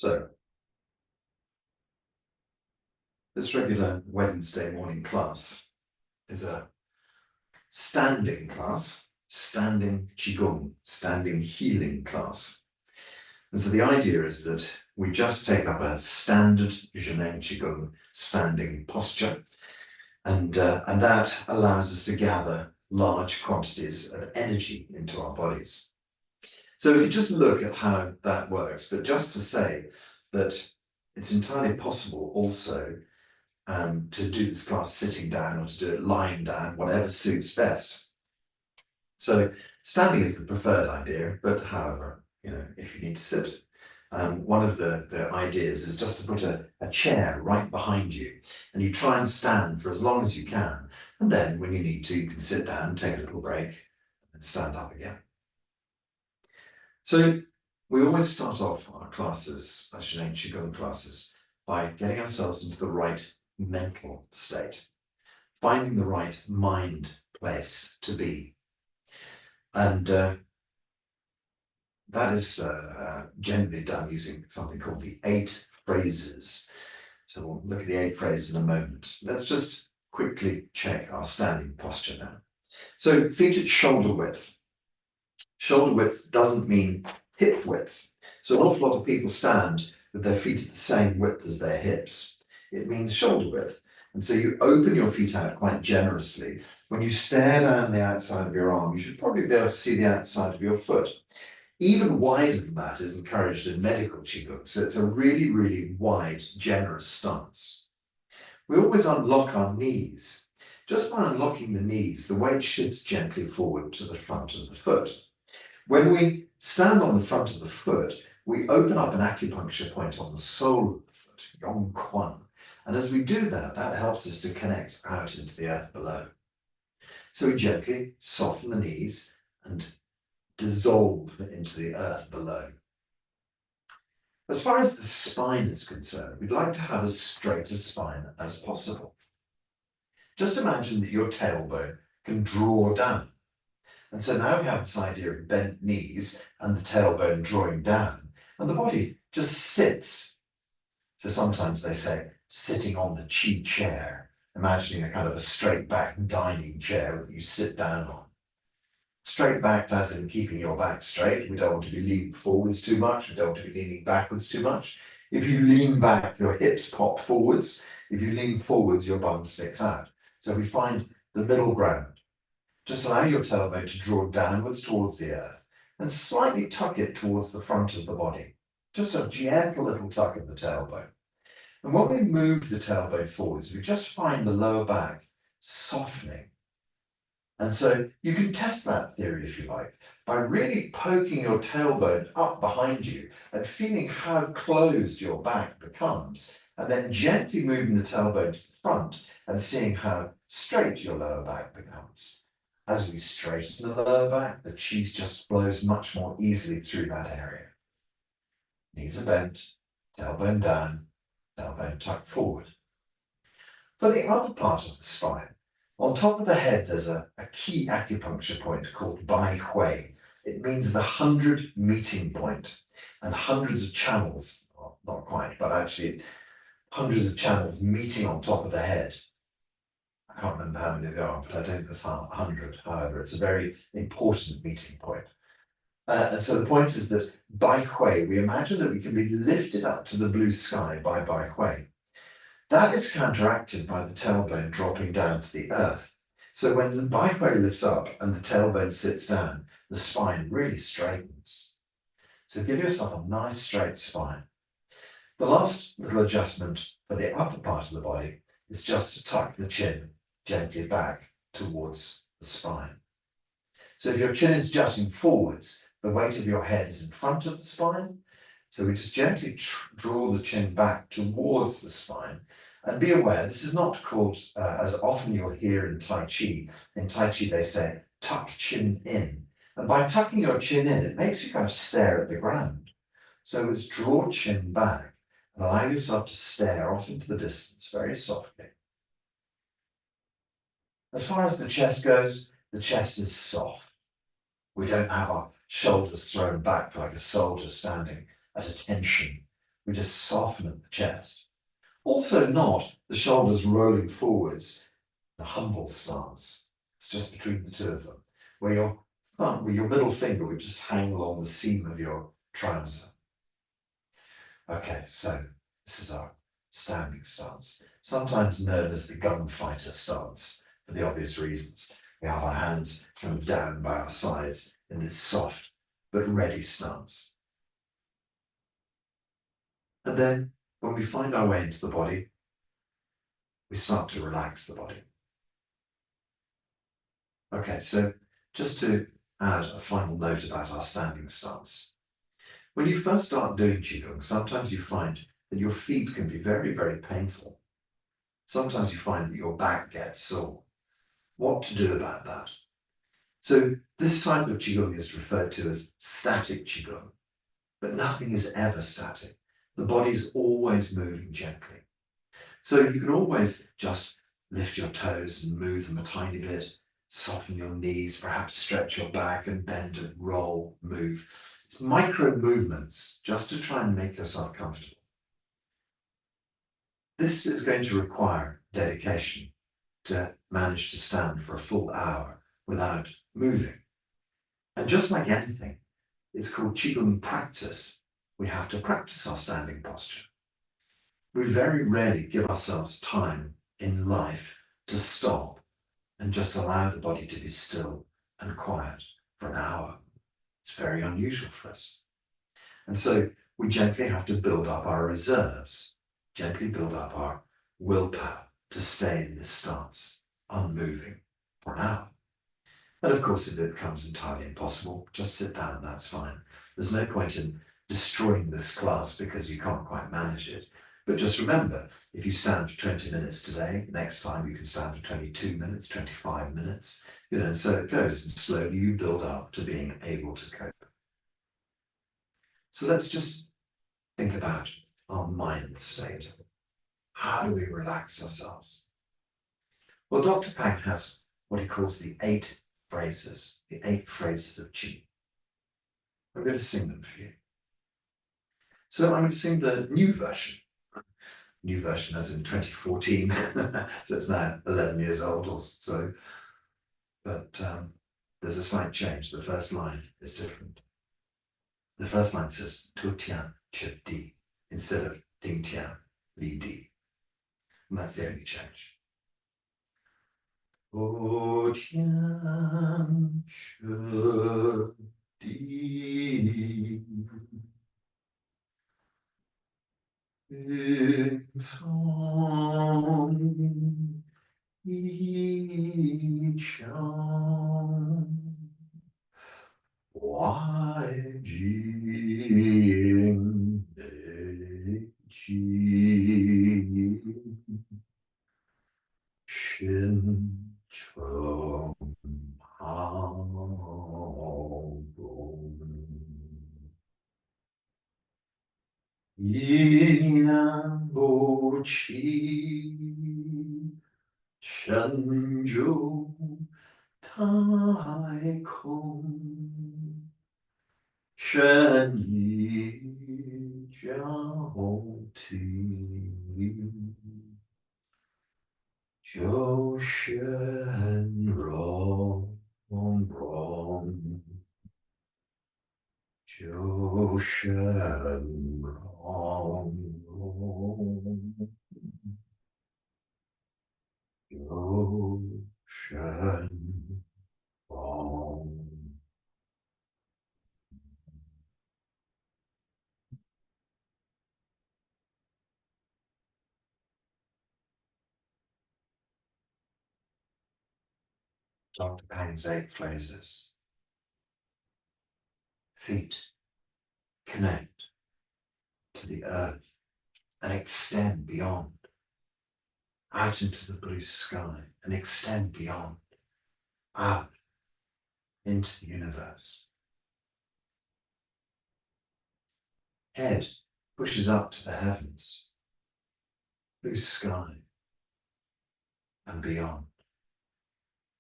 So, this regular Wednesday morning class is a standing class, standing Qigong, standing healing class. And so the idea is that we just take up a standard 𝐬𝐤𝐴 Qigong standing posture, and that allows us to gather large quantities of energy into our bodies. So we could just look at how that works, but just to say that it's entirely possible also to do this class sitting down or to do it lying down, whatever suits best. So standing is the preferred idea, but however, if you need to sit, one of the ideas is just to put a chair right behind you, and you try and stand for as long as you can, and then when you need to, you can sit down, take a little break, and stand up again. So we always start off our classes, our 𝐬𝐤𝐴 Qigong classes, by getting ourselves into the right mental state, finding the right mind place to be. And that is generally done using something called the 8 phrases. So we'll look at the 8 phrases in a moment. Let's just quickly check our standing posture now. So feet at shoulder width. Shoulder width doesn't mean hip width. So an awful lot of people stand with their feet at the same width as their hips. It means shoulder width. And so you open your feet out quite generously. When you stare down the outside of your arm, you should probably be able to see the outside of your foot. Even wider than that is encouraged in medical Qigong. So it's a really, really wide, generous stance. We always unlock our knees. Just by unlocking the knees, the weight shifts gently forward to the front of the foot. When we stand on the front of the foot, we open up an acupuncture point on the sole of the foot, 𝐬𝐤𝐿. And as we do that, that helps us to connect out into the earth below. So we gently soften the knees and dissolve into the earth below. As far as the spine is concerned, we'd like to have as straight a spine as possible. Just imagine that your tailbone can draw down. And so now we have this idea of bent knees and the tailbone drawing down, and the body just sits. So sometimes they say, sitting on the qi chair, imagining a kind of a straight back dining chair that you sit down on. Straight back as in keeping your back straight. We don't want to be leaning forwards too much. We don't want to be leaning backwards too much. If you lean back, your hips pop forwards. If you lean forwards, your bum sticks out. So we find the middle ground. Just allow your tailbone to draw downwards towards the earth and slightly tuck it towards the front of the body. Just a gentle little tuck of the tailbone. And when we move the tailbone forwards, we just find the lower back softening. And so you can test that theory, if you like, by really poking your tailbone up behind you and feeling how closed your back becomes, and then gently moving the tailbone to the front and seeing how straight your lower back becomes. As we straighten the lower back, the qi just flows much more easily through that area. Knees are bent, tailbone down, tailbone tucked forward. For the other part of the spine, on top of the head, there's a key acupuncture point called 𝐵 It means the 100 meeting point, and hundreds of channels, well, not quite, but actually hundreds of channels meeting on top of the head. I can't remember how many there are, but I don't think there's 100. However, it's a very important meeting point. And so the point is that 𝐵 we imagine that we can be lifted up to the blue sky by 𝐵. That is counteracted by the tailbone dropping down to the earth. So when the 𝐵 lifts up and the tailbone sits down, the spine really straightens. So give yourself a nice straight spine. The last little adjustment for the upper part of the body is just to tuck the chin gently back towards the spine. So if your chin is jutting forwards, the weight of your head is in front of the spine. So we just gently draw the chin back towards the spine. And be aware, this is not called, as often you'll hear in Tai Chi. In Tai Chi, they say, tuck chin in. And by tucking your chin in, it makes you kind of stare at the ground. So it's draw chin back and allow yourself to stare off into the distance very softly. As far as the chest goes, the chest is soft. We don't have our shoulders thrown back like a soldier standing at attention. We just soften the chest. Also not the shoulders rolling forwards, a humble stance. It's just between the two of them, where your thumb, where your middle finger would just hang along the seam of your trouser. Okay, so this is our standing stance, sometimes known as the gunfighter stance, for the obvious reasons. We have our hands kind of down by our sides in this soft but ready stance. And then when we find our way into the body, we start to relax the body. Okay, so just to add a final note about our standing stance. When you first start doing Qigong, sometimes you find that your feet can be very, very painful. Sometimes you find that your back gets sore. What to do about that? So this type of Qigong is referred to as static Qigong, but nothing is ever static. The body's always moving gently. So you can always just lift your toes and move them a tiny bit, soften your knees, perhaps stretch your back and bend and roll, move. It's micro movements just to try and make yourself comfortable. This is going to require dedication to manage to stand for a full hour without moving. And just like anything, it's called Qigong practice. We have to practice our standing posture. We very rarely give ourselves time in life to stop and just allow the body to be still and quiet for an hour. It's very unusual for us. And so we gently have to build up our reserves, gently build up our willpower to stay in this stance, unmoving for an hour. And of course, if it becomes entirely impossible, just sit down, that's fine. There's no point in destroying this class because you can't quite manage it. But just remember, if you stand for 20 minutes today, next time you can stand for 22 minutes, 25 minutes, and so it goes, and slowly you build up to being able to cope. So let's just think about our mind state. How do we relax ourselves? Well, Dr. Pang has what he calls the 8 phrases of Qi. I'm going to sing them for you. So I'm going to sing the new version as in 2014, so it's now 11 years old or so, but there's a slight change. The first line is different. The first line says 𝐜𝐥𝐿 instead of 𝐷 and that's the only change. Dr. Pang's 8 phrases. Feet connect to the earth and extend beyond, out into the blue sky and extend beyond, out into the universe. Head pushes up to the heavens, blue sky and beyond,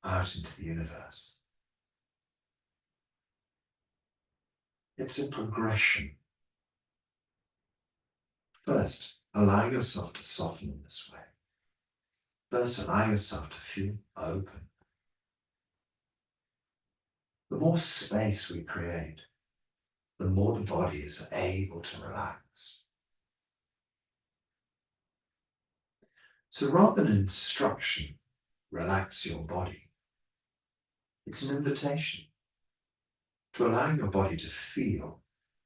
out into the universe. It's a progression. first, allow yourself to soften in this way. First, allow yourself to feel open. The more space we create, the more the body is able to relax. So rather than an instruction, relax your body, it's an invitation to allow your body to feel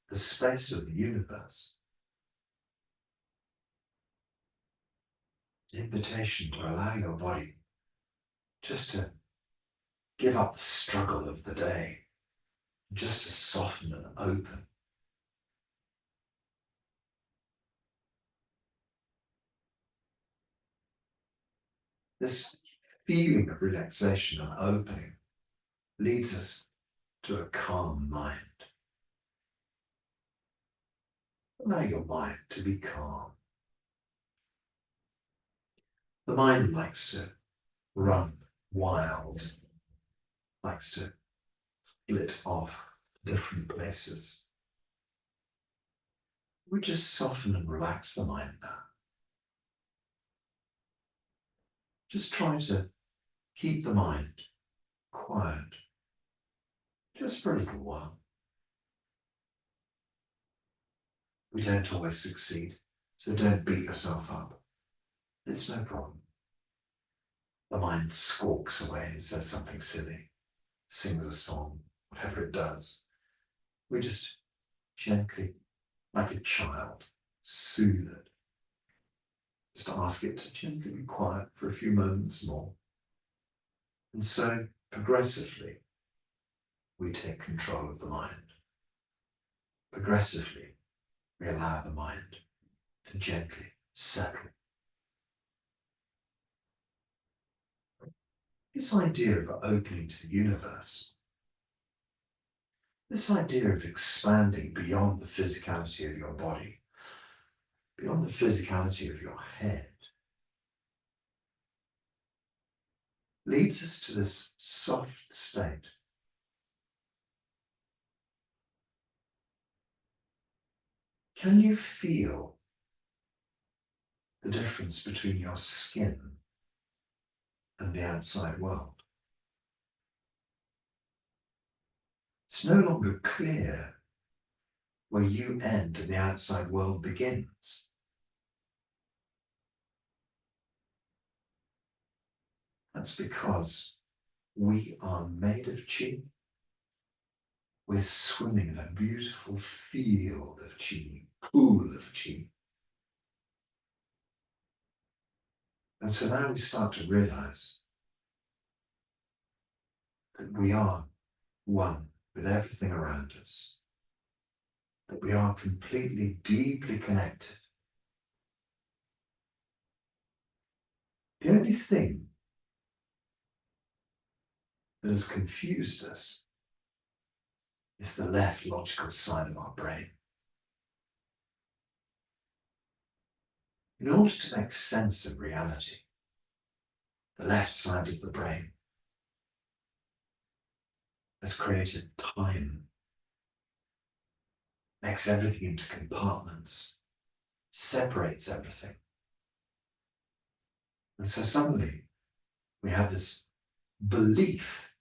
the space of the universe. An invitation to allow your body just to give up the struggle of the day, just to soften and open. This feeling of relaxation and opening leads us to a calm mind. Allow your mind to be calm. The mind likes to run wild, likes to flit off different places. We just soften and relax the mind now. Just try to keep the mind quiet, just for a little while. We don't always succeed, so don't beat yourself up. It's no problem. The mind squawks away and says something silly, sings a song, whatever it does. We just gently, like a child, soothe it. Just ask it to gently be quiet for a few moments more. And so, progressively, we take control of the mind. Progressively, we allow the mind to gently settle. This idea of opening to the universe, this idea of expanding beyond the physicality of your body, beyond the physicality of your head, leads us to this soft state. Can you feel the difference between your skin and the outside world? It's no longer clear where you end and the outside world begins. That's because we are made of chi. We're swimming in a beautiful field of chi, pool of chi. And so now we start to realize that we are one with everything around us, that we are completely, deeply connected. The only thing that has confused us is the left logical side of our brain. In order to make sense of reality, the left side of the brain has created time, makes everything into compartments, separates everything. And so suddenly we have this belief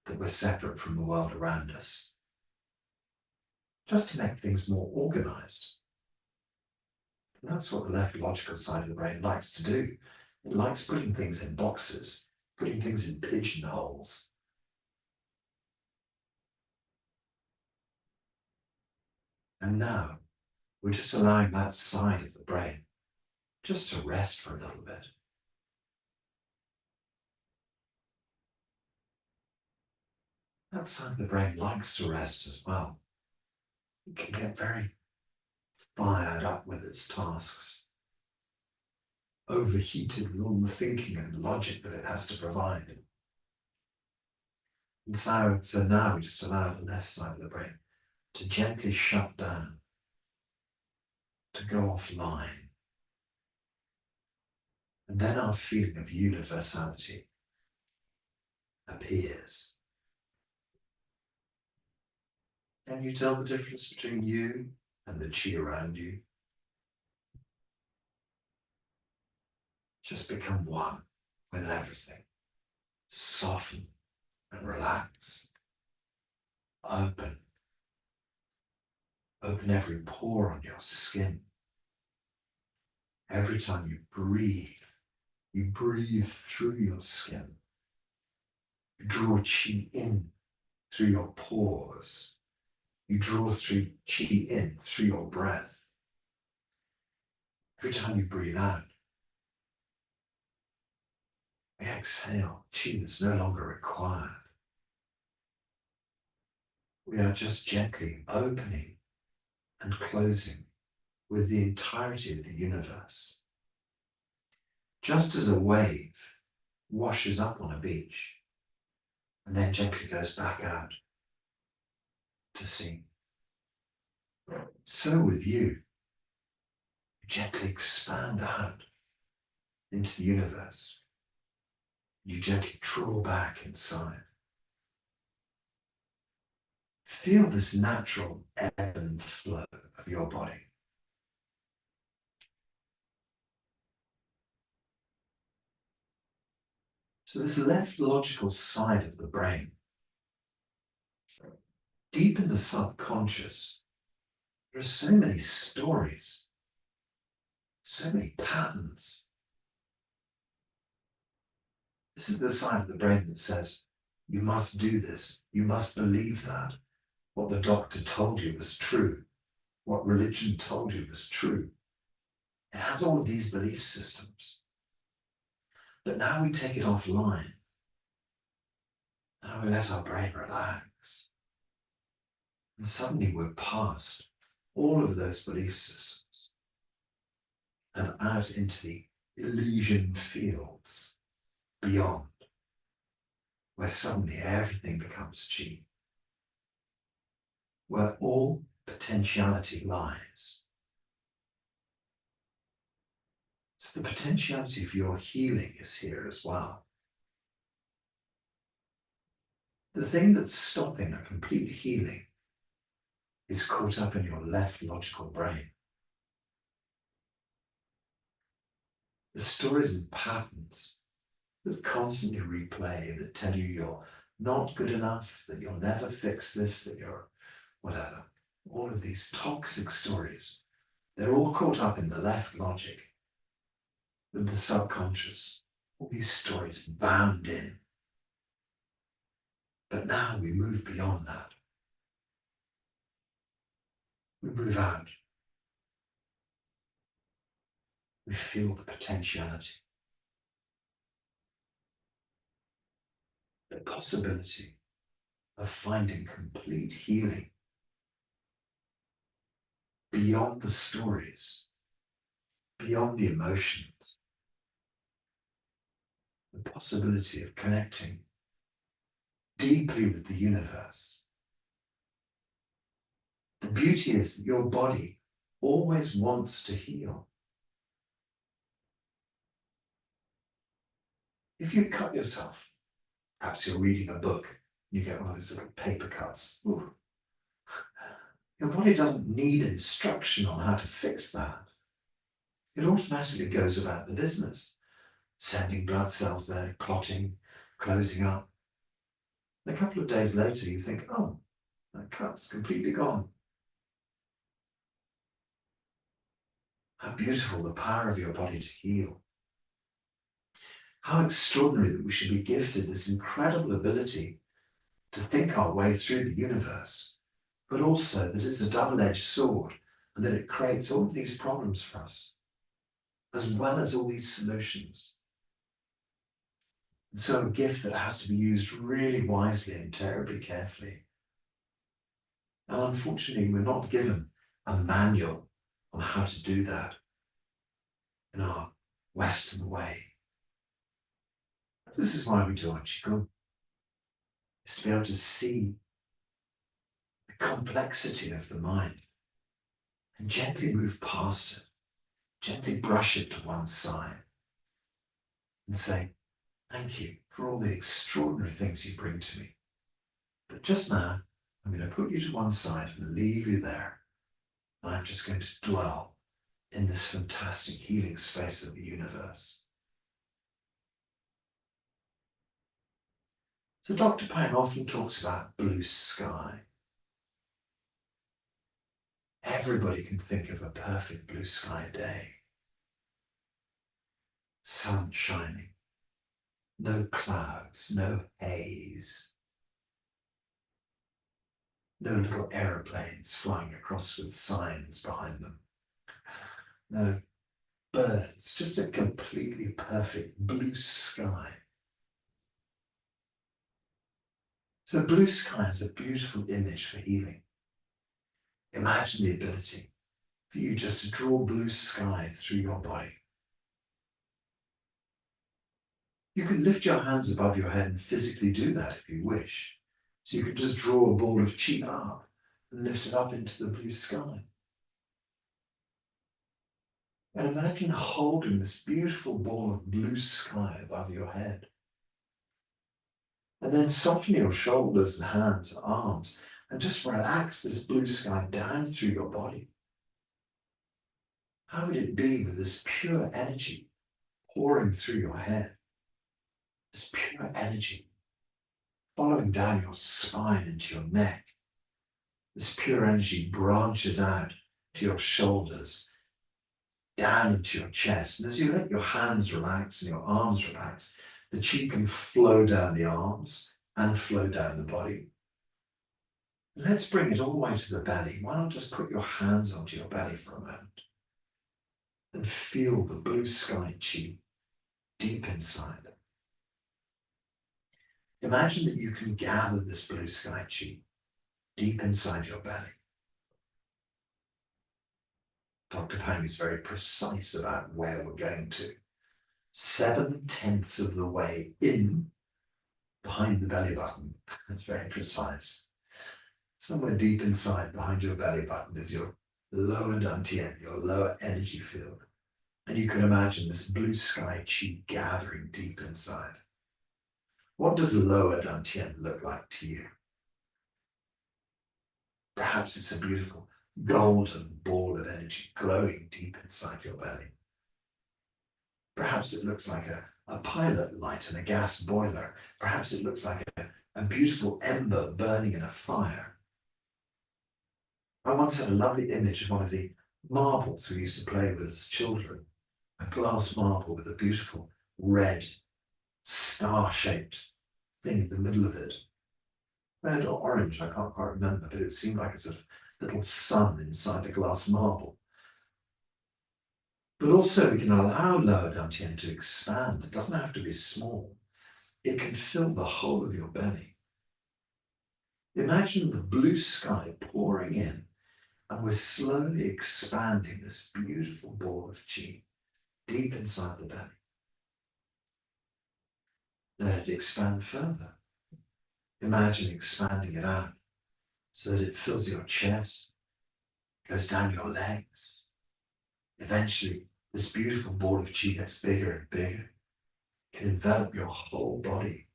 that we're separate from the world around us, just to make things more organized. And that's what the left logical side of the brain likes to do. It likes putting things in boxes, putting things in pigeonholes. And now we're just allowing that side of the brain just to rest for a little bit. That side of the brain likes to rest as well. It can get very fired up with its tasks, overheated with all the thinking and logic that it has to provide. And so now we just allow the left side of the brain to gently shut down, to go offline. And then our feeling of universality appears. Can you tell the difference between you and the chi around you. Just become one with everything. Soften and relax. Open. Open every pore on your skin. Every time you breathe through your skin. You draw chi in through your pores. You draw chi in through your breath. Every time you breathe out, we exhale chi that's no longer required. We are just gently opening and closing with the entirety of the universe. Just as a wave washes up on a beach and then gently goes back out to sea, so with you, gently expand out into the universe. You gently draw back inside. Feel this natural ebb and flow of your body. So this left logical side of the brain, deep in the subconscious, there are so many stories, so many patterns. This is the side of the brain that says, you must do this, you must believe that. What the doctor told you was true. What religion told you was true. It has all of these belief systems. But now we take it offline. Now we let our brain relax. And suddenly we're past all of those belief systems and out into the Elysian fields beyond, where suddenly everything becomes chi, where all potentiality lies. So the potentiality for your healing is here as well. The thing that's stopping a complete healing is caught up in your left logical brain. The stories and patterns that constantly replay, that tell you you're not good enough, that you'll never fix this, that you're whatever. All of these toxic stories, they're all caught up in the left logic, with the subconscious. All these stories bound in. But now we move beyond that. We move out. We feel the potentiality, the possibility of finding complete healing beyond the stories, beyond the emotions, the possibility of connecting deeply with the universe. The beauty is that your body always wants to heal. If you cut yourself, perhaps you're reading a book, you get one of those little paper cuts. Ooh. Your body doesn't need instruction on how to fix that. It automatically goes about the business, sending blood cells there, clotting, closing up. And a couple of days later, you think, oh, that cut's completely gone. How beautiful the power of your body to heal. How extraordinary that we should be gifted this incredible ability to think our way through the universe, but also that it's a double-edged sword and that it creates all of these problems for us, as well as all these solutions. And so a gift that has to be used really wisely and terribly carefully. And unfortunately, we're not given a manual on how to do that in our Western way. This is why we do our Qigong, is to be able to see the complexity of the mind and gently move past it, gently brush it to one side and say, thank you for all the extraordinary things you bring to me. But just now, I'm going to put you to one side and leave you there I'm just going to dwell in this fantastic healing space of the universe. So Dr. Pang often talks about blue sky. Everybody can think of a perfect blue sky day. Sun shining, no clouds, no haze, no little aeroplanes flying across with signs behind them, no birds, just a completely perfect blue sky. So blue sky is a beautiful image for healing. Imagine the ability for you just to draw blue sky through your body. You can lift your hands above your head and physically do that if you wish. So you could just draw a ball of chi up and lift it up into the blue sky. And imagine holding this beautiful ball of blue sky above your head. And then soften your shoulders and hands and arms and just relax this blue sky down through your body. How would it be with this pure energy pouring through your head? This pure energy following down your spine into your neck. This pure energy branches out to your shoulders, down into your chest. And as you let your hands relax and your arms relax, the chi can flow down the arms and flow down the body. Let's bring it all the way to the belly. Why not just put your hands onto your belly for a moment and feel the blue sky chi deep inside. Imagine that you can gather this blue sky chi deep inside your belly. Dr. Pang is very precise about where we're going to. 7/10 of the way in, behind the belly button. It's very precise. Somewhere deep inside, behind your belly button, is your lower dantian, your lower energy field. And you can imagine this blue sky chi gathering deep inside. What does the lower dantian look like to you? Perhaps it's a beautiful golden ball of energy glowing deep inside your belly. Perhaps it looks like a pilot light in a gas boiler. Perhaps it looks like a beautiful ember burning in a fire. I once had a lovely image of one of the marbles we used to play with as children. A glass marble with a beautiful red star-shaped thing in the middle of it. Red or orange, I can't quite remember, but it seemed like a sort of little sun inside a glass marble. But also we can allow lower dantian to expand. It doesn't have to be small. It can fill the whole of your belly. Imagine the blue sky pouring in, and we're slowly expanding this beautiful ball of chi deep inside the belly. Let it expand further. Imagine expanding it out so that it fills your chest, goes down your legs. Eventually, this beautiful ball of chi gets bigger and bigger. It can envelop your whole body.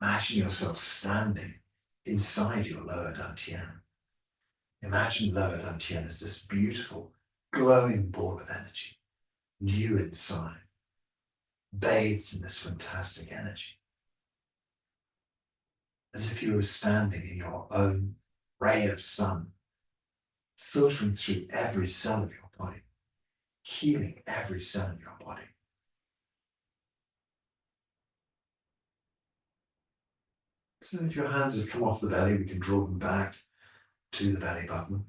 Imagine yourself standing inside your lower dantian. Imagine lower dantian as this beautiful, glowing ball of energy, and you inside, bathed in this fantastic energy. As if you were standing in your own ray of sun, filtering through every cell of your body, healing every cell of your body. So if your hands have come off the belly, we can draw them back to the belly button.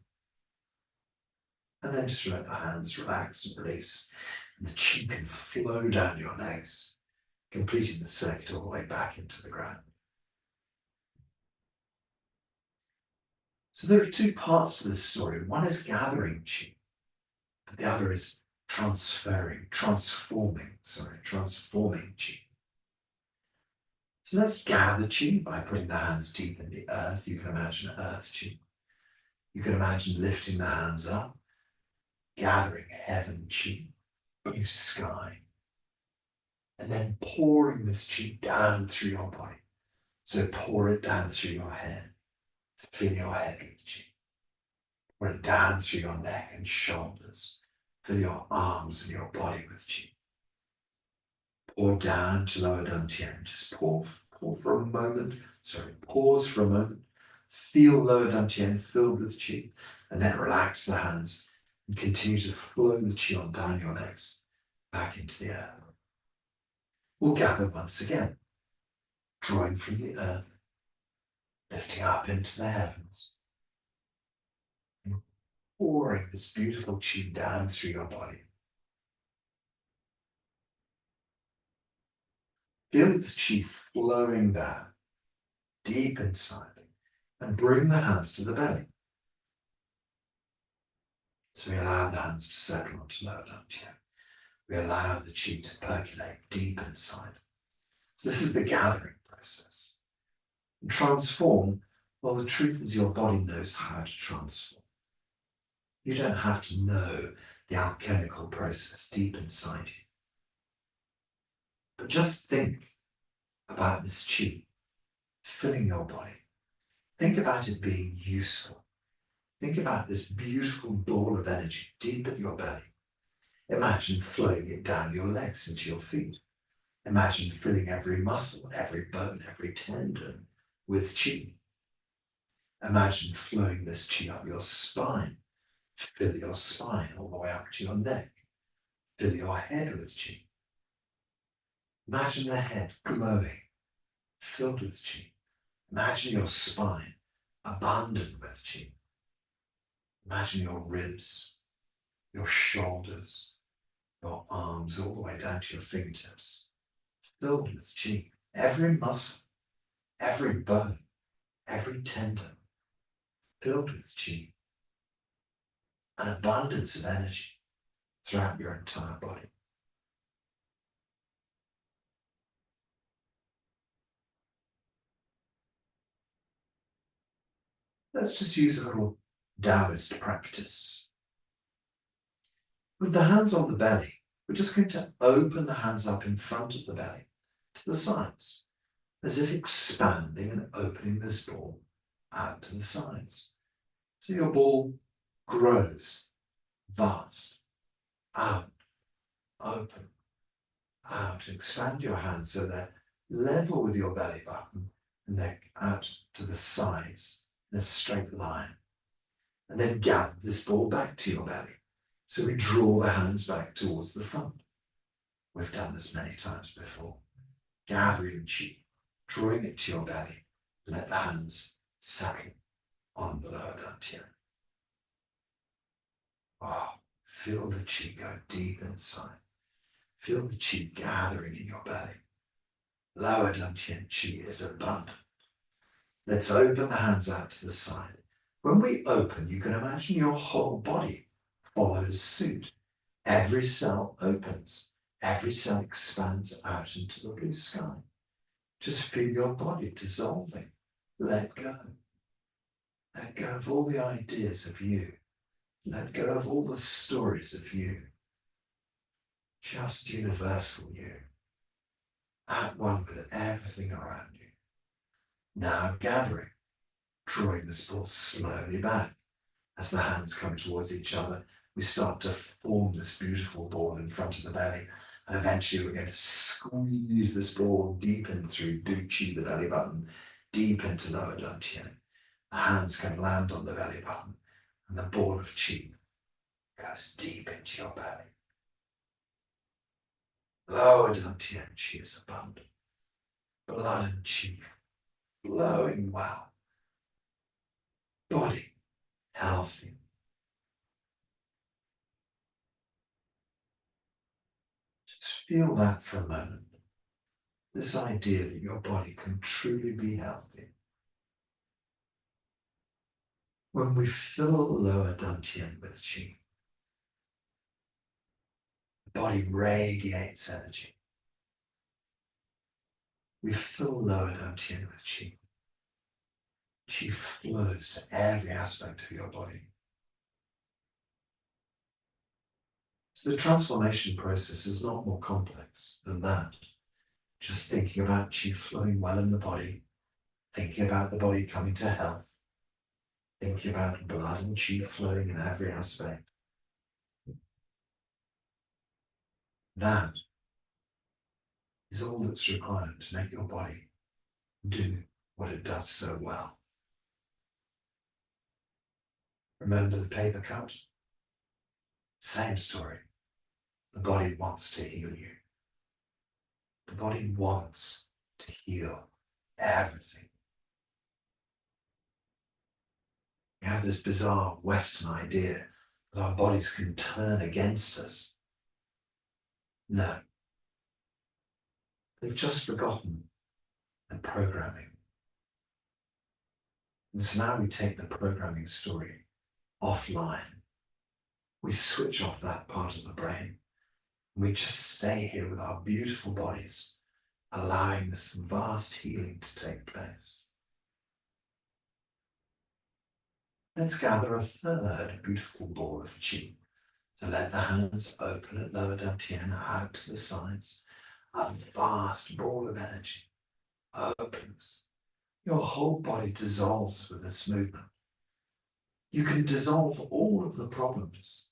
And then just let the hands relax and release. And the chi can flow down your legs, completing the circuit all the way back into the ground. So there are two parts to this story. One is gathering chi, but the other is transforming chi. So let's gather chi by putting the hands deep in the earth. You can imagine earth chi. You can imagine lifting the hands up, gathering heaven chi, blue sky, and then pouring this chi down through your body. So pour it down through your head. Fill your head with chi. Pour it down through your neck and shoulders. Fill your arms and your body with qi. Pour down to lower dantian. Just pour for a moment. Sorry, pause for a moment. Feel lower dantian filled with qi, and then relax the hands and continue to flow the qi on down your legs, back into the earth. We'll gather once again, drawing from the earth, lifting up into the heavens, and pouring this beautiful qi down through your body. Feel this qi flowing down, deep inside, and bring the hands to the belly. So we allow the hands to settle onto lower dantian. We allow the qi to percolate deep inside. So this is the gathering process. And transform, well, the truth is your body knows how to transform. You don't have to know the alchemical process deep inside you. But just think about this qi filling your body. Think about it being useful. Think about this beautiful ball of energy deep at your belly. Imagine flowing it down your legs into your feet. Imagine filling every muscle, every bone, every tendon with qi. Imagine flowing this qi up your spine. Fill your spine all the way up to your neck. Fill your head with qi. Imagine the head glowing, filled with qi. Imagine your spine abundant with qi. Imagine your ribs, your shoulders, your arms all the way down to your fingertips, filled with qi. Every muscle, every bone, every tendon, filled with qi. An abundance of energy throughout your entire body. Let's just use a little Taoist practice. With the hands on the belly, we're just going to open the hands up in front of the belly to the sides, as if expanding and opening this ball out to the sides. So your ball grows vast, out, open, out. Expand your hands so they're level with your belly button and they're out to the sides in a straight line. And then gather this ball back to your belly. So we draw the hands back towards the front. We've done this many times before. Gathering qi, drawing it to your belly. Let the hands settle on the lower dantian. Oh, feel the qi go deep inside. Feel the qi gathering in your belly. Lower dantian qi is abundant. Let's open the hands out to the side. When we open, you can imagine your whole body follows suit. Every cell opens. Every cell expands out into the blue sky. Just feel your body dissolving. Let go. Let go of all the ideas of you. Let go of all the stories of you. Just universal you. At one with everything around you. Now gathering, drawing this ball slowly back. As the hands come towards each other, we start to form this beautiful ball in front of the belly. And eventually we're going to squeeze this ball deep in through qi, the belly button, deep into lower dantian. The hands can land on the belly button and the ball of qi goes deep into your belly. Lower dantian qi is abundant. Blood and qi flowing well. Body healthy. Just feel that for a moment. This idea that your body can truly be healthy. When we fill lower dantian with qi, the body radiates energy. We fill lower dantian with qi. Qi flows to every aspect of your body. So the transformation process is not more complex than that. Just thinking about qi flowing well in the body, thinking about the body coming to health, Think about blood and chi flowing in every aspect. That is all that's required to make your body do what it does so well. Remember the paper cut? Same story. The body wants to heal you. The body wants to heal everything. We have this bizarre Western idea that our bodies can turn against us. No. They've just forgotten the programming. And so now we take the programming story offline. We switch off that part of the brain. And we just stay here with our beautiful bodies, allowing this vast healing to take place. Let's gather a third beautiful ball of chi. So let the hands open at lower dantian out to the sides. A vast ball of energy opens. Your whole body dissolves with this movement. You can dissolve all of the problems,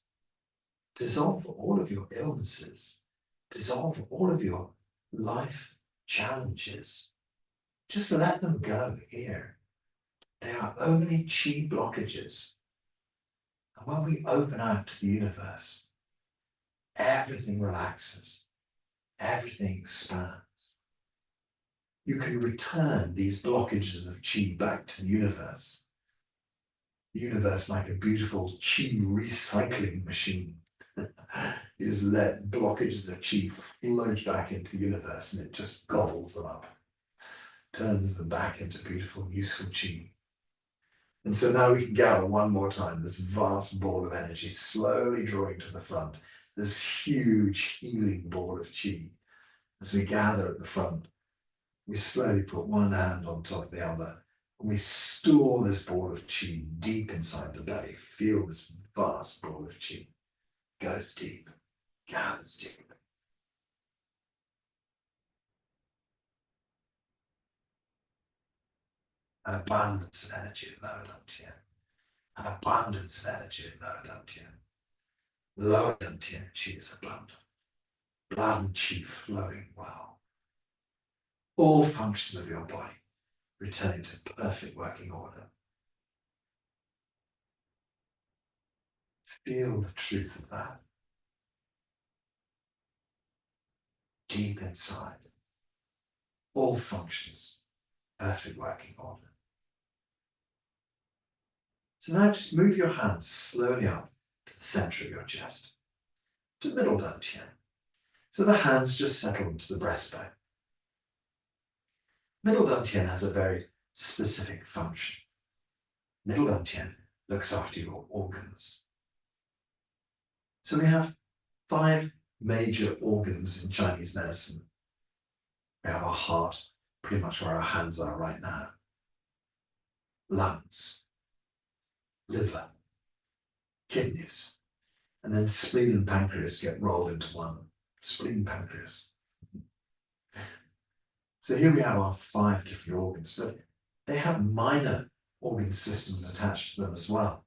dissolve all of your illnesses, dissolve all of your life challenges. Just let them go here. They are only chi blockages. And when we open out to the universe, everything relaxes, everything expands. You can return these blockages of chi back to the universe. The universe like a beautiful chi recycling machine. You just let blockages of chi float back into the universe and it just gobbles them up, turns them back into beautiful, useful chi. And so now we can gather one more time, this vast ball of energy slowly drawing to the front, this huge healing ball of chi. As we gather at the front, we slowly put one hand on top of the other, and we store this ball of chi deep inside the belly. Feel this vast ball of chi. Goes deep, gathers deep. An abundance of energy at lower dantian. An abundance of energy at lower dantian. Lower dantian chi is abundant. Blood and chi flowing well. All functions of your body returning to perfect working order. Feel the truth of that. Deep inside. All functions, perfect working order. So now just move your hands slowly up to the center of your chest, to middle dantian. So the hands just settle into the breastbone. Middle dantian has a very specific function. Middle dantian looks after your organs. So we have 5 major organs in Chinese medicine. We have our heart, pretty much where our hands are right now. Lungs, liver, kidneys, and then spleen and pancreas get rolled into one. Spleen, pancreas. So here we have our 5 different organs, but they have minor organ systems attached to them as well.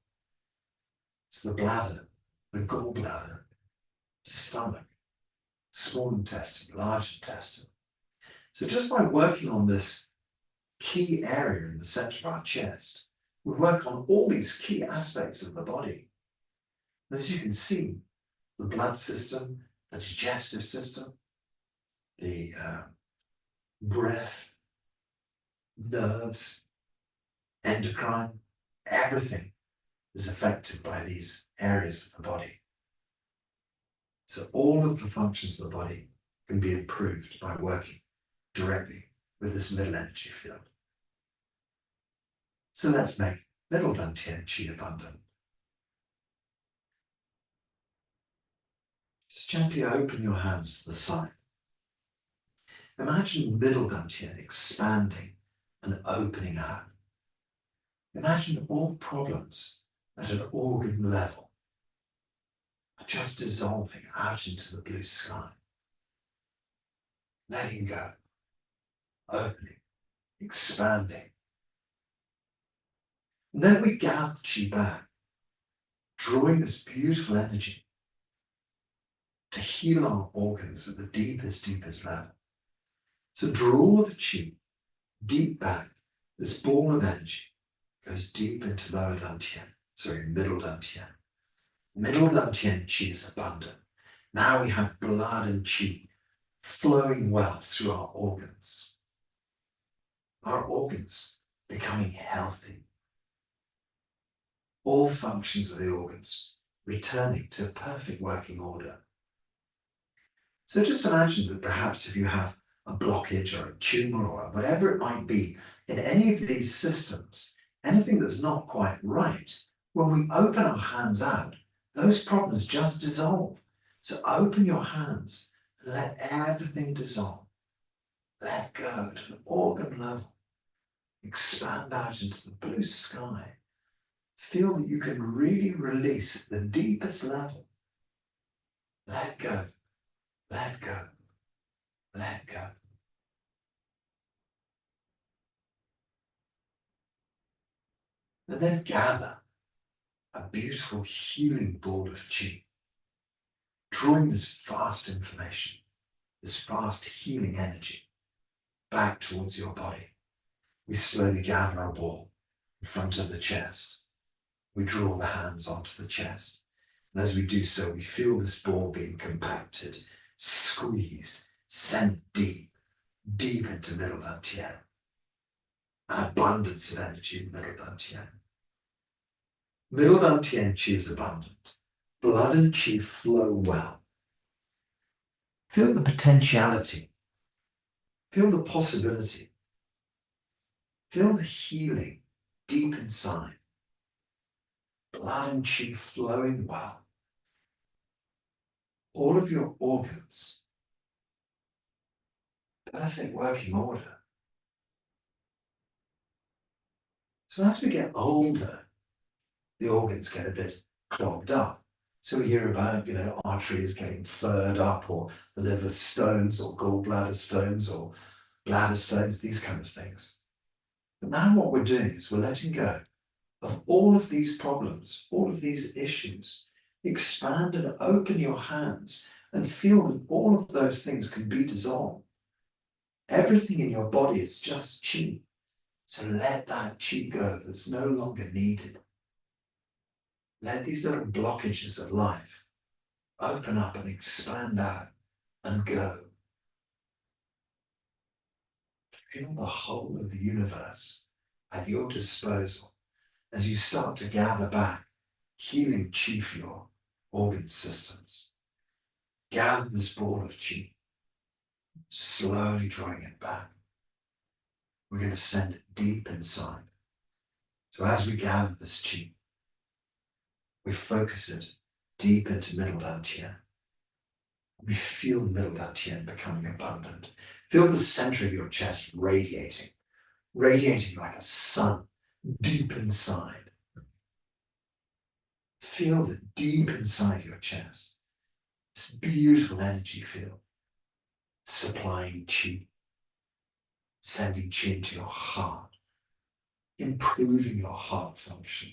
It's the bladder, the gallbladder, stomach, small intestine, large intestine. So just by working on this key area in the center of our chest, we work on all these key aspects of the body. And as you can see, the blood system, the digestive system, the breath, nerves, endocrine, everything is affected by these areas of the body. So all of the functions of the body can be improved by working directly with this middle energy field. So let's make middle dantian chi abundant. Just gently open your hands to the side. Imagine middle dantian expanding and opening out. Imagine all problems at an organ level are just dissolving out into the blue sky. Letting go, opening, expanding. And then we gather qi back, drawing this beautiful energy to heal our organs at the deepest, deepest level. So draw the qi deep back. This ball of energy goes deep into middle dantian. Middle dantian qi is abundant. Now we have blood and qi flowing well through our organs. Our organs becoming healthy. All functions of the organs returning to perfect working order. So just imagine that perhaps if you have a blockage or a tumor or whatever it might be in any of these systems, anything that's not quite right, when we open our hands out, those problems just dissolve. So open your hands and let everything dissolve. Let go to the organ level. Expand out into the blue sky. Feel that you can really release at the deepest level. Let go, let go, let go. And then gather a beautiful healing ball of qi, drawing this vast information, this vast healing energy back towards your body. We slowly gather our ball in front of the chest. We draw the hands onto the chest. And as we do so, we feel this ball being compacted, squeezed, sent deep, deep into middle dantian. An abundance of energy in middle dantian. Middle dantian qi is abundant. Blood and qi flow well. Feel the potentiality. Feel the possibility. Feel the healing deep inside. Blood and qi flowing well. All of your organs, perfect working order. So as we get older, the organs get a bit clogged up. So we hear about, arteries getting furred up, or the liver stones, or gallbladder stones, or bladder stones, these kind of things. But now what we're doing is we're letting go of all of these problems, all of these issues. Expand and open your hands and feel that all of those things can be dissolved. Everything in your body is just qi. So let that qi go that's no longer needed. Let these little blockages of life open up and expand out and go. Feel the whole of the universe at your disposal as you start to gather back healing qi for your organ systems. Gather this ball of qi, slowly drawing it back. We're going to send it deep inside. So as we gather this qi, we focus it deep into middle dantian. We feel middle dantian becoming abundant. Feel the center of your chest radiating like a sun deep inside. Feel that deep inside your chest, this beautiful energy field, supplying qi, sending qi into your heart, improving your heart function,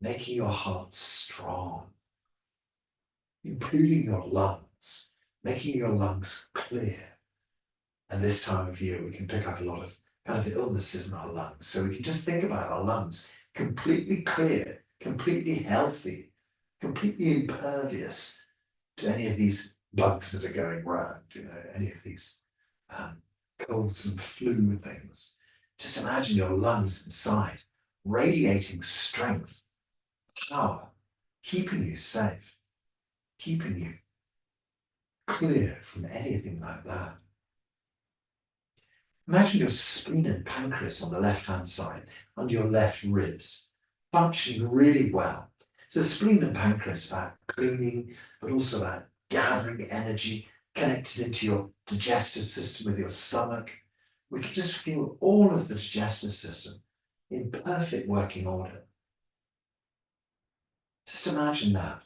making your heart strong, improving your lungs, making your lungs clear. And this time of year, we can pick up a lot of kind of illnesses in our lungs. So we can just think about our lungs completely clear, completely healthy, completely impervious to any of these bugs that are going around, any of these colds and flu things. Just imagine your lungs inside, radiating strength, power, keeping you safe, keeping you clear from anything like that. Imagine your spleen and pancreas on the left-hand side, under your left ribs, functioning really well. So spleen and pancreas about cleaning, but also about gathering energy, connected into your digestive system with your stomach. We can just feel all of the digestive system in perfect working order. Just imagine that.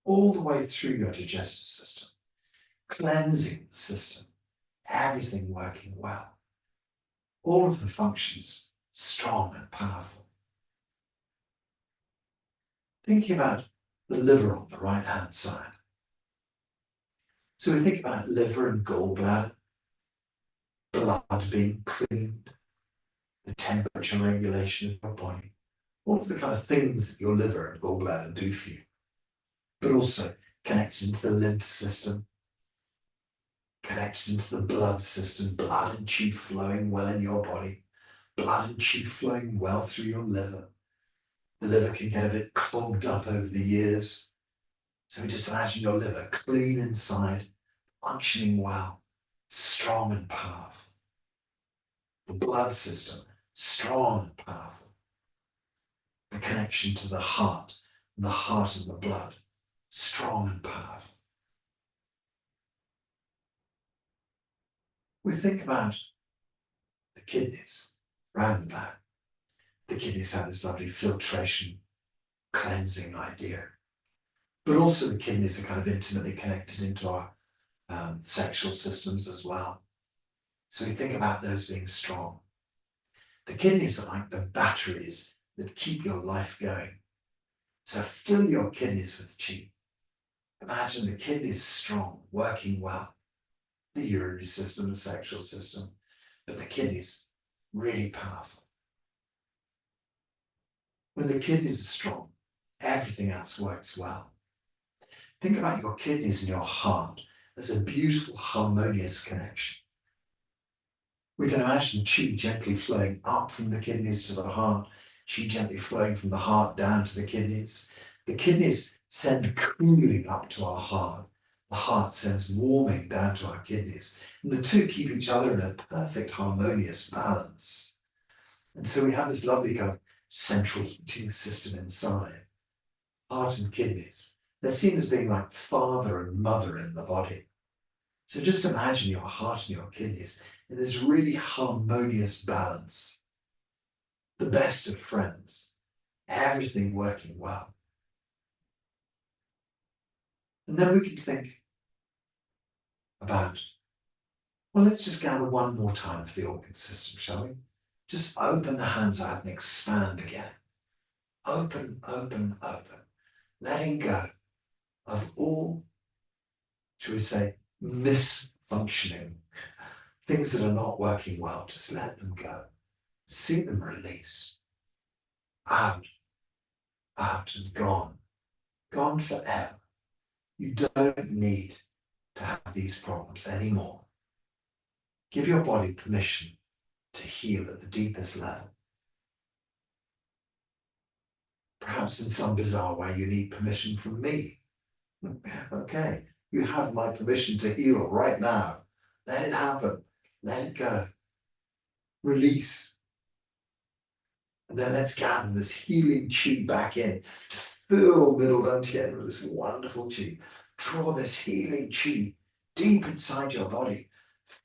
All the way through your digestive system, cleansing the system, everything working well. All of the functions strong and powerful. Thinking about the liver on the right-hand side. So we think about liver and gallbladder, blood being cleaned, the temperature regulation of your body, all of the kind of things that your liver and gallbladder do for you, but also connected to the lymph system, connected into the blood system, blood and chi flowing well in your body, blood and chi flowing well through your liver. The liver can get a bit clogged up over the years. So just imagine your liver clean inside, functioning well, strong and powerful. The blood system, strong and powerful. The connection to the heart and the blood, strong and powerful. We think about the kidneys round the back. The kidneys have this lovely filtration, cleansing idea. But also the kidneys are kind of intimately connected into our sexual systems as well. So we think about those being strong. The kidneys are like the batteries that keep your life going. So fill your kidneys with chi. Imagine the kidneys strong, working well. The urinary system, the sexual system, but the kidneys really powerful. When the kidneys are strong, everything else works well. Think about your kidneys and your heart as a beautiful, harmonious connection. We can imagine chi gently flowing up from the kidneys to the heart, chi gently flowing from the heart down to the kidneys. The kidneys send cooling up to our heart. The heart sends warming down to our kidneys. And the two keep each other in a perfect, harmonious balance. And so we have this lovely kind of central heating system inside. Heart and kidneys. They're seen as being like father and mother in the body. So just imagine your heart and your kidneys in this really harmonious balance. The best of friends. Everything working well. And then we can think about, well, let's just gather one more time for the organ system, shall we? Just open the hands out and expand again. Open, open, open. Letting go of all, shall we say, misfunctioning, things that are not working well. Just let them go. See them release. Out, out and gone. Gone forever. You don't need to have these problems anymore. Give your body permission to heal at the deepest level. Perhaps in some bizarre way you need permission from me. Okay, you have my permission to heal right now. Let it happen. Let it go. Release. And then let's gather this healing chi back in to fill middle dantian with this wonderful chi. Draw this healing chi deep inside your body.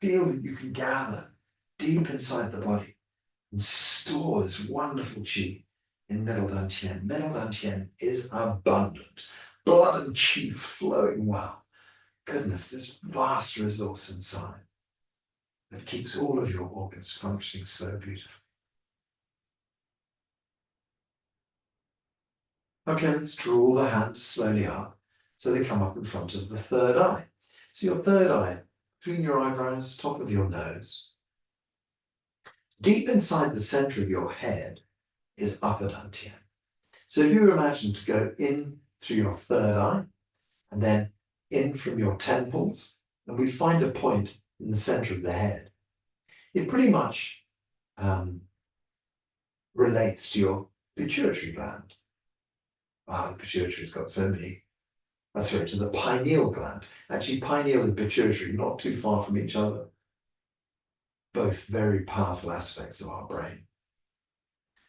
Feel that you can gather deep inside the body and store this wonderful chi in middle dantian. Middle dantian is abundant. Blood and chi flowing well. Goodness, this vast resource inside that keeps all of your organs functioning so beautifully. Okay, let's draw the hands slowly up so they come up in front of the third eye. So your third eye, between your eyebrows, top of your nose. Deep inside the center of your head is upper dantian. So if you imagine to go in through your third eye and then in from your temples, and we find a point in the center of the head, it pretty much relates to your pituitary gland. The pituitary's got so many, to the pineal gland. Actually, pineal and pituitary, not too far from each other. Both very powerful aspects of our brain.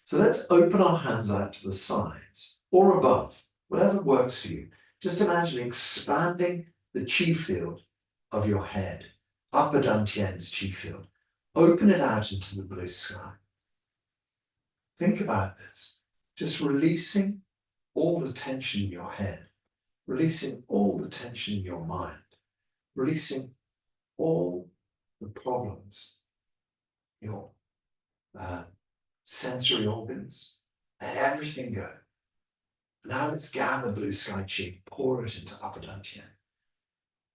So let's open our hands out to the sides or above, whatever works for you. Just imagine expanding the chi field of your head, upper dantian's chi field. Open it out into the blue sky. Think about this. Just releasing all the tension in your head, releasing all the tension in your mind, releasing all the problems, your sensory organs, let everything go. Now let's gather blue sky qi, pour it into upper dantian.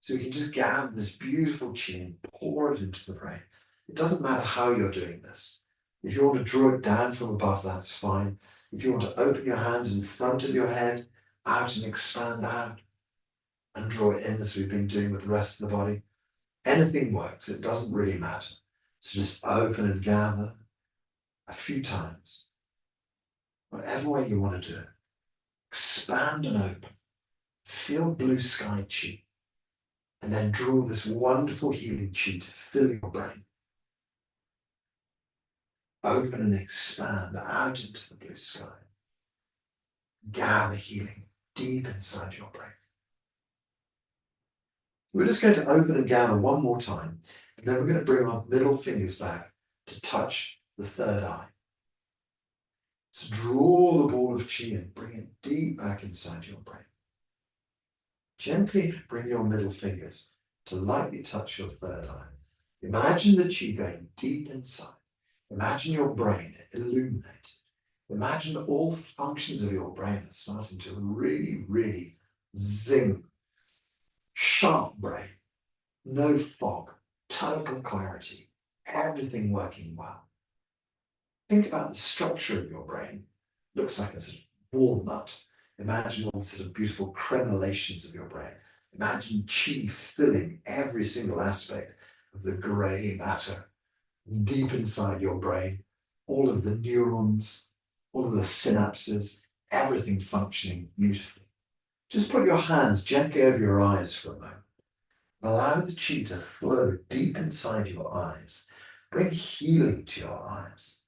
So we can just gather this beautiful qi and pour it into the brain. It doesn't matter how you're doing this. If you want to draw it down from above, that's fine. If you want to open your hands in front of your head, out and expand out, and draw it in as we've been doing with the rest of the body, anything works. It doesn't really matter. So just open and gather a few times. Whatever way you want to do it. Expand and open. Feel blue sky qi. And then draw this wonderful healing qi to fill your brain. Open and expand out into the blue sky. Gather healing deep inside your brain. We're just going to open and gather one more time, and then we're going to bring our middle fingers back to touch the third eye. So draw the ball of qi and bring it deep back inside your brain. Gently bring your middle fingers to lightly touch your third eye. Imagine the qi going deep inside. Imagine your brain illuminated. Imagine all functions of your brain are starting to really, really zing. Sharp brain, no fog, total clarity, everything working well. Think about the structure of your brain. Looks like a sort of walnut. Imagine all the sort of beautiful crenellations of your brain. Imagine qi filling every single aspect of the grey matter deep inside your brain, all of the neurons, all of the synapses, everything functioning beautifully. Just put your hands gently over your eyes for a moment. Allow the qi to flow deep inside your eyes. Bring healing to your eyes.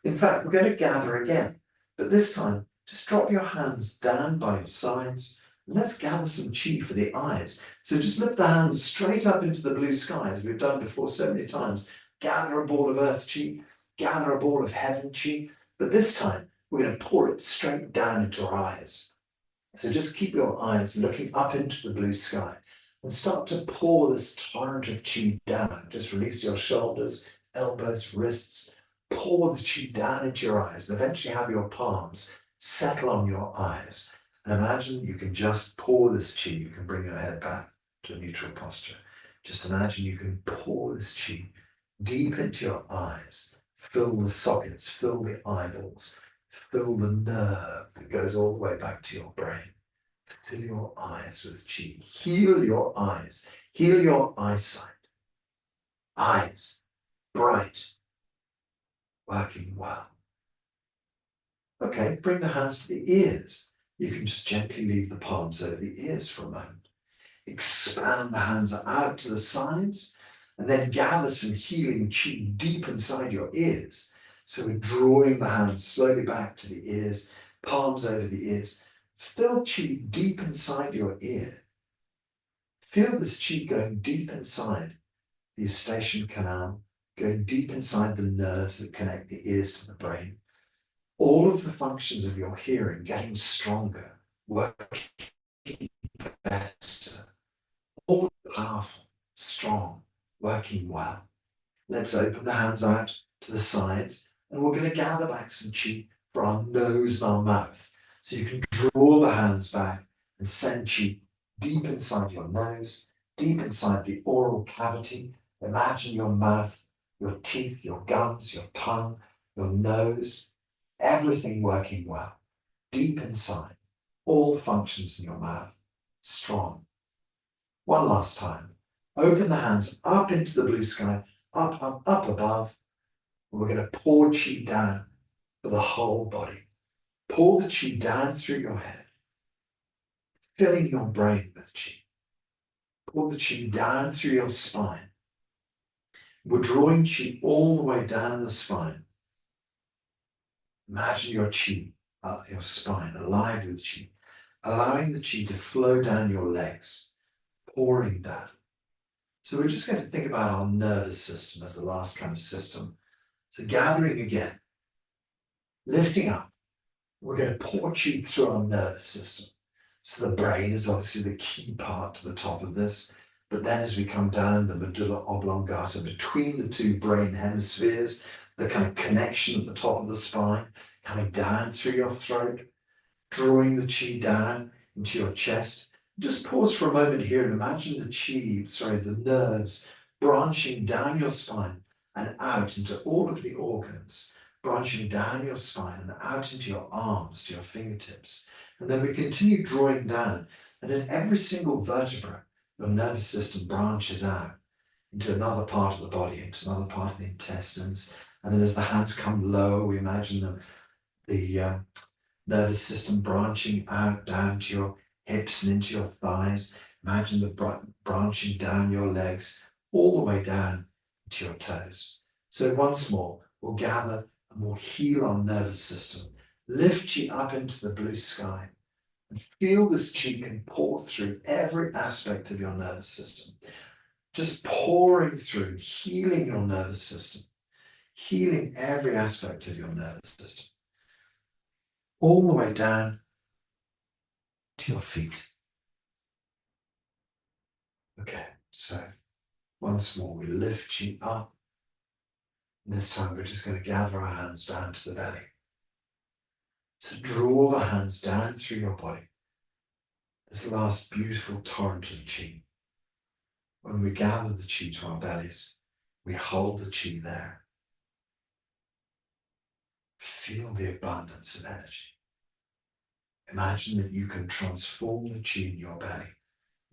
In fact, we're going to gather again, but this time, just drop your hands down by your sides and let's gather some qi for the eyes. So just lift the hands straight up into the blue sky as we've done before so many times. Gather a ball of earth qi, gather a ball of heaven qi, but this time we're going to pour it straight down into our eyes. So just keep your eyes looking up into the blue sky and start to pour this torrent of qi down. Just release your shoulders, elbows, wrists. Pour the qi down into your eyes and eventually have your palms settle on your eyes. And imagine you can just pour this qi. You can bring your head back to a neutral posture. Just imagine you can pour this qi deep into your eyes. Fill the sockets, fill the eyeballs. Fill the nerve that goes all the way back to your brain. Fill your eyes with qi. Heal your eyes. Heal your eyesight. Eyes, bright, working well. Okay, bring the hands to the ears. You can just gently leave the palms over the ears for a moment. Expand the hands out to the sides and then gather some healing qi deep inside your ears. So we're drawing the hands slowly back to the ears, palms over the ears. Fill qi deep inside your ear. Feel this qi going deep inside the eustachian canal, going deep inside the nerves that connect the ears to the brain. All of the functions of your hearing getting stronger, working better, all powerful, strong, working well. Let's open the hands out to the sides and we're going to gather back some qi for our nose and our mouth. So you can draw the hands back and send qi deep inside your nose, deep inside the oral cavity. Imagine your mouth, your teeth, your gums, your tongue, your nose, everything working well. Deep inside, all functions in your mouth, strong. One last time. Open the hands up into the blue sky, up, up, up above. And we're going to pour qi down for the whole body. Pour the qi down through your head, filling your brain with qi. Pour the qi down through your spine. We're drawing qi all the way down the spine. Imagine your qi, your spine, alive with qi, allowing the qi to flow down your legs, pouring down. So we're just going to think about our nervous system as the last kind of system. So gathering again, lifting up, we're going to pour qi through our nervous system. So the brain is obviously the key part to the top of this. But then as we come down the medulla oblongata, between the two brain hemispheres, the kind of connection at the top of the spine, coming down through your throat, drawing the chi down into your chest. Just pause for a moment here and imagine the nerves branching down your spine and out into all of the organs, branching down your spine and out into your arms, to your fingertips. And then we continue drawing down, and in every single vertebra, your nervous system branches out into another part of the body, into another part of the intestines. And then as the hands come lower, we imagine the nervous system branching out down to your hips and into your thighs. Imagine the branching down your legs, all the way down to your toes. So once more, we'll gather and we'll heal our nervous system. Lift chi up into the blue sky and feel this chi can pour through every aspect of your nervous system. Just pouring through, healing your nervous system, healing every aspect of your nervous system, all the way down to your feet. Okay, so once more, we lift chi up. And this time, we're just going to gather our hands down to the belly. So draw the hands down through your body. This last beautiful torrent of chi. When we gather the chi to our bellies, we hold the chi there. Feel the abundance of energy. Imagine that you can transform the chi in your belly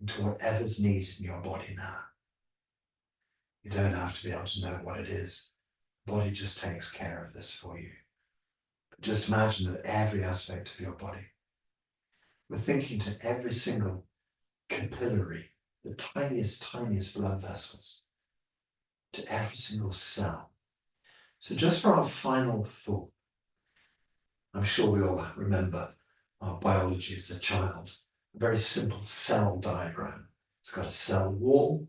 into whatever's needed in your body now. You don't have to be able to know what it is. The body just takes care of this for you. But just imagine that every aspect of your body, we're thinking to every single capillary, the tiniest blood vessels, to every single cell. So just for our final thought, I'm sure we all remember our biology as a child, a very simple cell diagram. It's got a cell wall.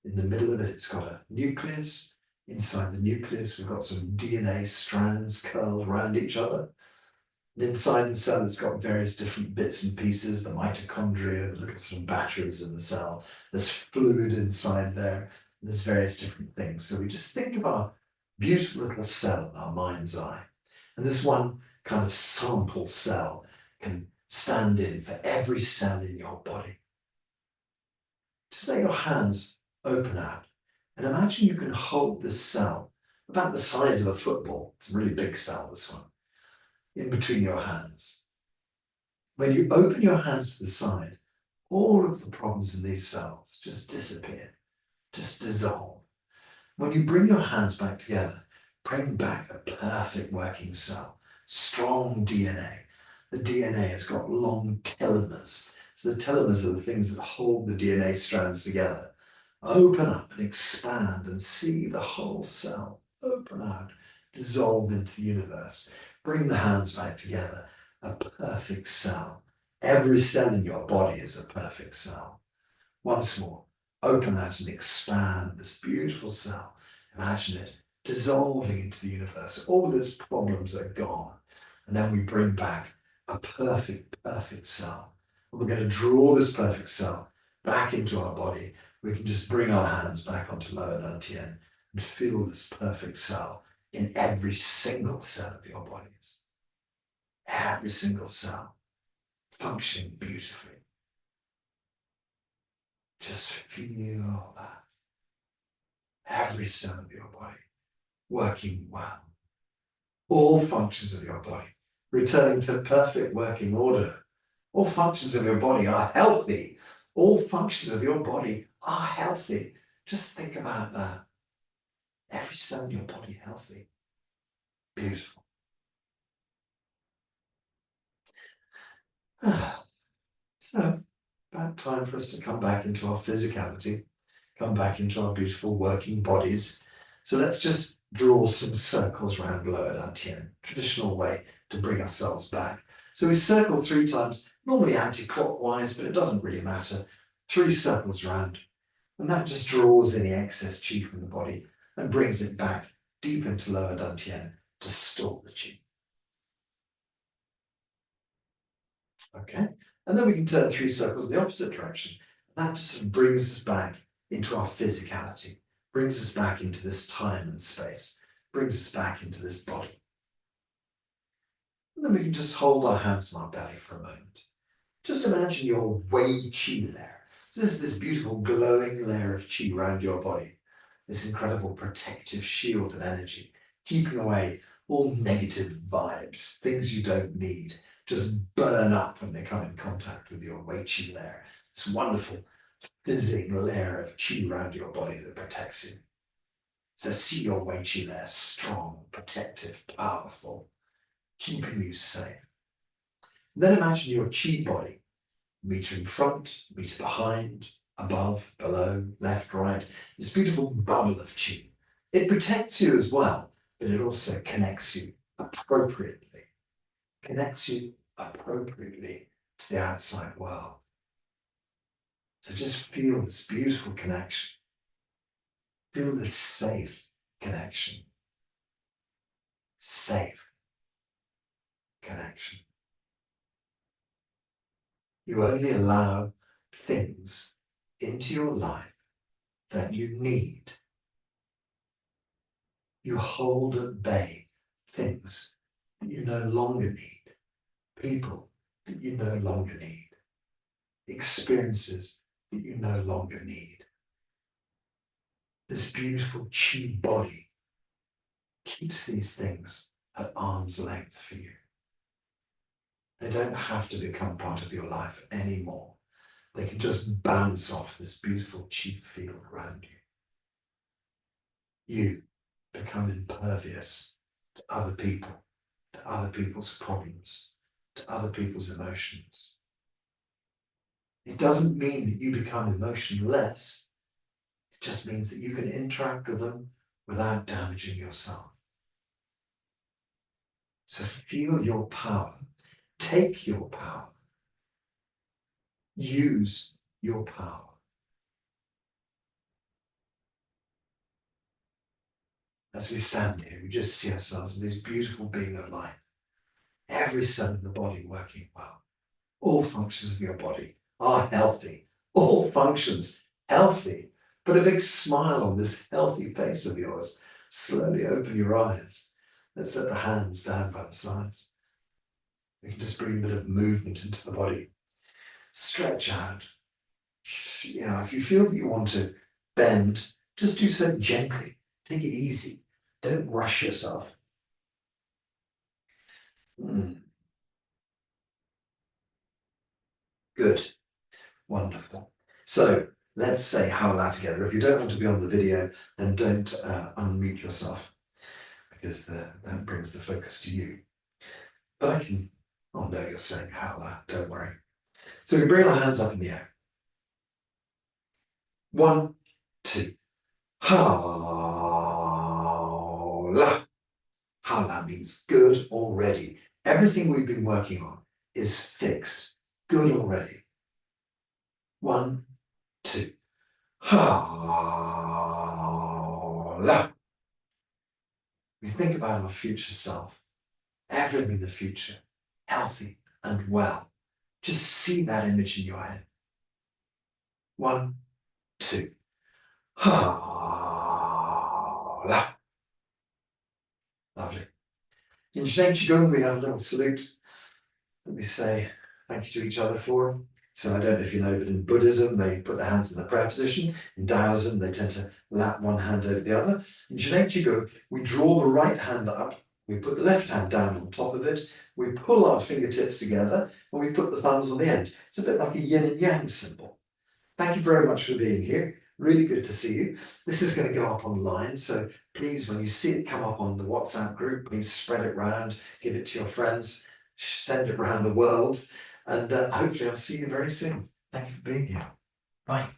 In the middle of it, it's got a nucleus. Inside the nucleus, we've got some DNA strands curled around each other. And inside the cell, it's got various different bits and pieces, the mitochondria, the little sort of batteries in the cell. There's fluid inside there. And there's various different things. So we just think of our beautiful little cell in our mind's eye. And this one kind of sample cell can stand in for every cell in your body. Just let your hands open out and imagine you can hold this cell about the size of a football. It's a really big cell, this one, in between your hands. When you open your hands to the side, all of the problems in these cells just disappear, just dissolve. When you bring your hands back together, bring back a perfect working cell, strong DNA. The DNA has got long telomeres. So the telomeres are the things that hold the DNA strands together. Open up and expand and see the whole cell open out, dissolve into the universe. Bring the hands back together, a perfect cell. Every cell in your body is a perfect cell. Once more, open out and expand this beautiful cell. Imagine it dissolving into the universe. All its problems are gone. And then we bring back a perfect cell. And we're going to draw this perfect cell back into our body. We can just bring our hands back onto lower dantian and feel this perfect cell in every single cell of your bodies. Every single cell functioning beautifully. Just feel that. Every cell of your body working well. All functions of your body returning to perfect working order. All functions of your body are healthy. All functions of your body are healthy. Just think about that. Every cell in your body healthy. Beautiful. So, about time for us to come back into our physicality, come back into our beautiful working bodies. So let's just draw some circles around lower dantian, traditional way to bring ourselves back. So we circle 3 times, normally anti-clockwise, but it doesn't really matter. 3 circles around, and that just draws any excess chi from the body and brings it back deep into lower dantian to store the chi. Okay, and then we can turn 3 circles in the opposite direction. That just sort of brings us back into our physicality, brings us back into this time and space, brings us back into this body. And then we can just hold our hands on our belly for a moment. Just imagine your 𝐬𝐞𝐥𝐟 layer. So this is this beautiful glowing layer of qi around your body. This incredible protective shield of energy, keeping away all negative vibes, things you don't need, just burn up when they come in contact with your 𝐬𝐞𝐥𝐟 layer. This wonderful fizzing layer of qi around your body that protects you. So see your 𝐬𝐞𝐥𝐟 layer strong, protective, powerful, keeping you safe. Then imagine your qi body, meter in front, meter behind, above, below, left, right, this beautiful bubble of qi. It protects you as well, but it also connects you appropriately. Connects you appropriately to the outside world. So just feel this beautiful connection. Feel this safe connection. Safe connection. You only allow things into your life that you need. You hold at bay things that you no longer need, people that you no longer need, experiences that you no longer need. This beautiful qi body keeps these things at arm's length for you. They don't have to become part of your life anymore. They can just bounce off this beautiful qi field around you. You become impervious to other people, to other people's problems, to other people's emotions. It doesn't mean that you become emotionless. It just means that you can interact with them without damaging yourself. So feel your power. Take your power. Use your power. As we stand here, we just see ourselves as this beautiful being of light. Every cell in the body working well. All functions of your body are healthy. All functions healthy. Put a big smile on this healthy face of yours. Slowly open your eyes. Let's let the hands down by the sides. We can just bring a bit of movement into the body. Stretch out. If you feel that you want to bend, just do so gently. Take it easy. Don't rush yourself. Good. Wonderful. So let's say 𝐜𝐿 together. If you don't want to be on the video, then don't unmute yourself, because that brings the focus to you. But I'll know you're saying 𝐜𝐿, don't worry. So we bring our hands up in the air. 1, 2. 𝐜𝐿. 𝐜𝐿 means good already. Everything we've been working on is fixed. Good already. 1, 2. 𝐜𝐿. We think about our future self, everything in the future, healthy and well. Just see that image in your head. 1, 2. 𝐜𝐿. Lovely. In 𝐤𝐥𝐿, we have a little salute that we say thank you to each other for. So I don't know if you know, but in Buddhism, they put their hands in the prayer position. In Taoism, they tend to lap one hand over the other. In 𝐤𝐥𝐿, we draw the right hand up, we put the left hand down on top of it, we pull our fingertips together, and we put the thumbs on the end. It's a bit like a yin and yang symbol. Thank you very much for being here. Really good to see you. This is going to go up online, so please, when you see it come up on the WhatsApp group, please spread it around, give it to your friends, send it around the world, and hopefully I'll see you very soon. Thank you for being here. Bye.